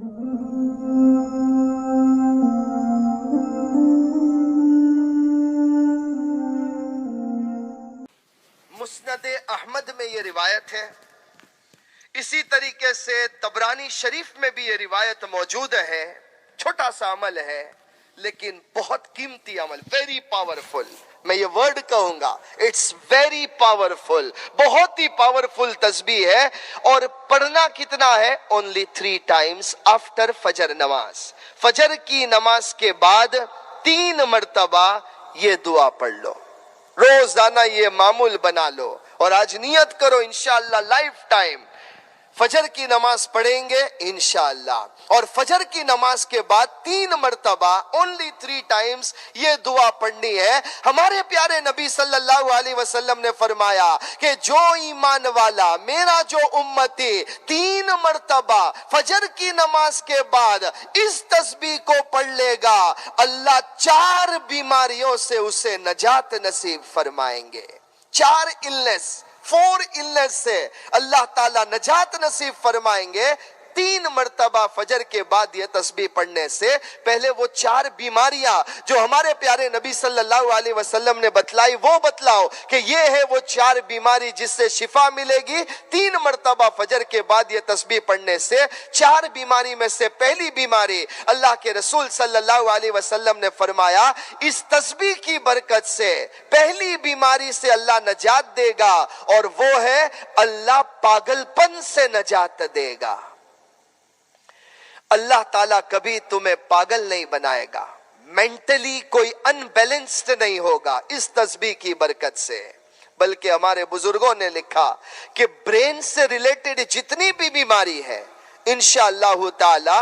مسند احمد میں یہ روایت ہے، اسی طریقے سے طبرانی شریف میں بھی یہ روایت موجود ہے۔ چھوٹا سا عمل ہے لیکن بہت قیمتی عمل، ویری پاورفل، میں یہ ورڈ کہوں گا، اٹس ویری پاورفل، بہت ہی پاورفل تسبیح ہے۔ اور پڑھنا کتنا ہے؟ اونلی 3 ٹائمز آفٹر فجر نماز۔ فجر کی نماز کے بعد 3 مرتبہ یہ دعا پڑھ لو، روزانہ یہ معمول بنا لو، اور آج نیت کرو انشاءاللہ لائف ٹائم فجر کی نماز پڑھیں گے انشاءاللہ، اور فجر کی نماز کے بعد 3 مرتبہ اونلی 3 ٹائمز یہ دعا پڑھنی ہے۔ ہمارے پیارے نبی صلی اللہ علیہ وسلم نے فرمایا کہ جو ایمان والا، میرا جو امتی 3 مرتبہ فجر کی نماز کے بعد اس تسبیح کو پڑھ لے گا، اللہ 4 بیماریوں سے اسے نجات نصیب فرمائیں گے۔ 4 illness سے اللہ تعالیٰ نجات نصیب فرمائیں گے 3 مرتبہ فجر کے بعد یہ تسبیح پڑھنے سے۔ پہلے وہ 4 بیماریاں جو ہمارے پیارے نبی صلی اللہ علیہ وسلم نے بتلائی وہ بتلاؤ کہ یہ ہے وہ 4 بیماری جس سے شفا ملے گی 3 مرتبہ فجر کے بعد یہ تسبیح پڑھنے سے۔ 4 بیماری میں سے پہلی بیماری، اللہ کے رسول صلی اللہ علیہ وسلم نے فرمایا اس تسبیح کی برکت سے پہلی بیماری سے اللہ نجات دے گا، اور وہ ہے اللہ پاگل پن سے نجات دے گا۔ اللہ تعالیٰ کبھی تمہیں پاگل نہیں بنائے گا، مینٹلی کوئی انبیلنسڈ نہیں ہوگا اس تسبیح کی برکت سے۔ بلکہ ہمارے بزرگوں نے لکھا کہ برین سے ریلیٹڈ جتنی بھی بیماری ہے انشاءاللہ تعالی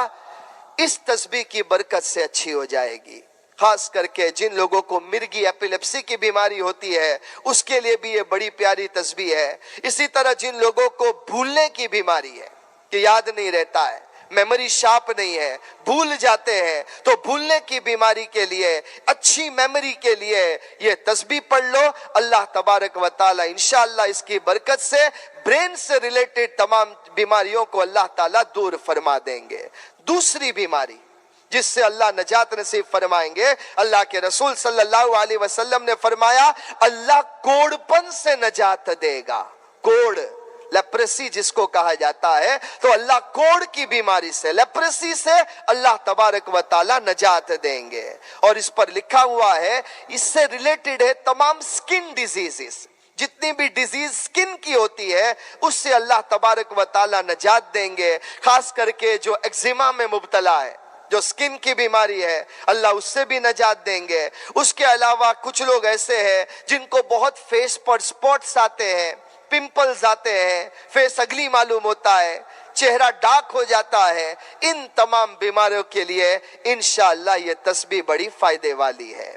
اس تسبیح کی برکت سے اچھی ہو جائے گی۔ خاص کر کے جن لوگوں کو مرگی ایپیلیپسی کی بیماری ہوتی ہے اس کے لیے بھی یہ بڑی پیاری تسبیح ہے۔ اسی طرح جن لوگوں کو بھولنے کی بیماری ہے کہ یاد نہیں رہتا ہے، میموری شارپ نہیں ہے، بھول جاتے ہیں، تو بھولنے کی بیماری کے لیے، اچھی میموری کے لیے یہ تسبیح پڑھ لو، اللہ تبارک و تعالی انشاءاللہ اس کی برکت سے برین سے ریلیٹڈ تمام بیماریوں کو اللہ تعالیٰ دور فرما دیں گے۔ دوسری بیماری جس سے اللہ نجات نصیب فرمائیں گے، اللہ کے رسول صلی اللہ علیہ وسلم نے فرمایا اللہ کوڑ پن سے نجات دے گا۔ کوڑ، لیپریسی جس کو کہا جاتا ہے، تو اللہ کوڑ کی بیماری سے، لیپریسی سے اللہ تبارک و تعالی نجات دیں گے۔ اور اس پر لکھا ہوا ہے اس سے ریلیٹڈ ہے تمام سکن ڈیزیزز، جتنی بھی ڈیزیز سکن کی ہوتی ہے اس سے اللہ تبارک و تعالی نجات دیں گے۔ خاص کر کے جو ایگزیما میں مبتلا ہے، جو سکن کی بیماری ہے، اللہ اس سے بھی نجات دیں گے۔ اس کے علاوہ کچھ لوگ ایسے ہیں جن کو بہت فیس پر سپاٹس آتے ہیں، پمپلز آتے ہیں، فیس اگلی معلوم ہوتا ہے، چہرہ ڈارک ہو جاتا ہے، ان تمام بیماریوں کے لیے انشاءاللہ یہ تسبیح بڑی فائدے والی ہے۔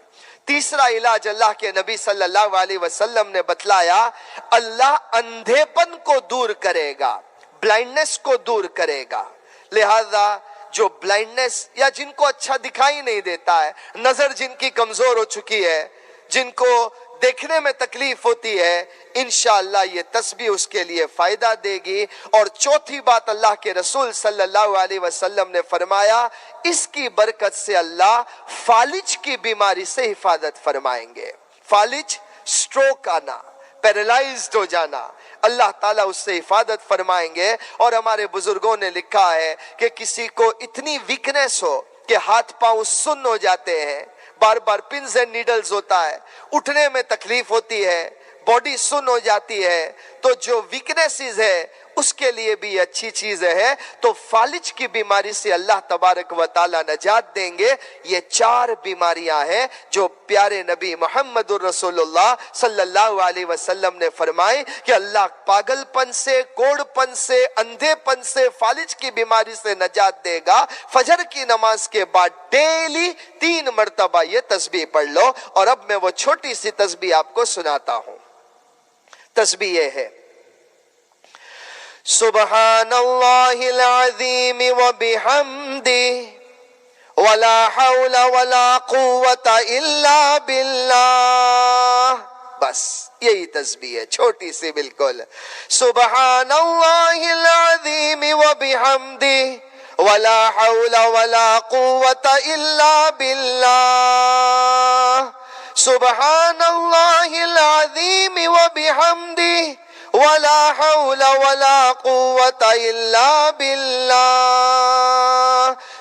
تیسرا علاج اللہ کے نبی صلی اللہ علیہ وسلم نے بتلایا، اللہ اندھے پن کو دور کرے گا، بلائنڈنس کو دور کرے گا۔ لہذا جو بلائنڈنس یا جن کو اچھا دکھائی نہیں دیتا ہے، نظر جن کی کمزور ہو چکی ہے، جن کو دیکھنے میں تکلیف ہوتی ہے، انشاءاللہ یہ تسبیح اس کے لیے فائدہ دے گی۔ اور چوتھی بات اللہ کے رسول صلی اللہ علیہ وسلم نے فرمایا اس کی برکت سے اللہ فالج کی بیماری سے حفاظت فرمائیں گے۔ فالج، سٹروک آنا، پیرالائزڈ ہو جانا، اللہ تعالیٰ اس سے حفاظت فرمائیں گے۔ اور ہمارے بزرگوں نے لکھا ہے کہ کسی کو اتنی ویکنیس ہو کہ ہاتھ پاؤں سن ہو جاتے ہیں، بار بار پنز اینڈ نیڈلز ہوتا ہے، اٹھنے میں تکلیف ہوتی ہے، باڈی سن ہو جاتی ہے، تو جو ویکنیسز ہے اس کے لیے بھی اچھی چیز ہے۔ تو فالج کی بیماری سے اللہ تبارک و تعالی نجات دیں گے۔ یہ 4 بیماریاں ہیں جو پیارے نبی محمد الرسول اللہ صلی اللہ علیہ وسلم نے فرمائی کہ اللہ پاگل پن سے، کوڑ پن سے، اندھے پن سے، فالج کی بیماری سے نجات دے گا۔ فجر کی نماز کے بعد ڈیلی 3 مرتبہ یہ تسبیح پڑھ لو۔ اور اب میں وہ چھوٹی سی تسبیح آپ کو سناتا ہوں۔ تسبیح یہ ہے، سبحان اللہ العظیم وبحمدہ ولا حول ولا قوة الا باللہ۔ بس یہی تسبیح ہے، چھوٹی سی بالکل۔ سبحان اللہ العظیم وبحمدہ ولا حول ولا قوة إلا بالله سبحان الله العظيم وبحمده ولا حول ولا قوة إلا بالله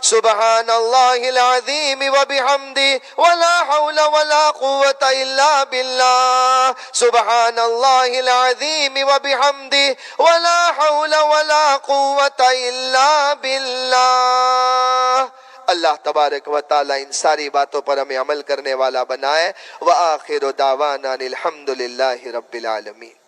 سبحان الله العظيم وبحمده ولا حول ولا قوة إلا بالله سبحان الله العظيم وبحمده ولا حول ولا قوة إلا بالله. اللہ تبارک و تعالی ان ساری باتوں پر ہمیں عمل کرنے والا بنائے. وآخر دعوانا الحمد للہ رب العالمین.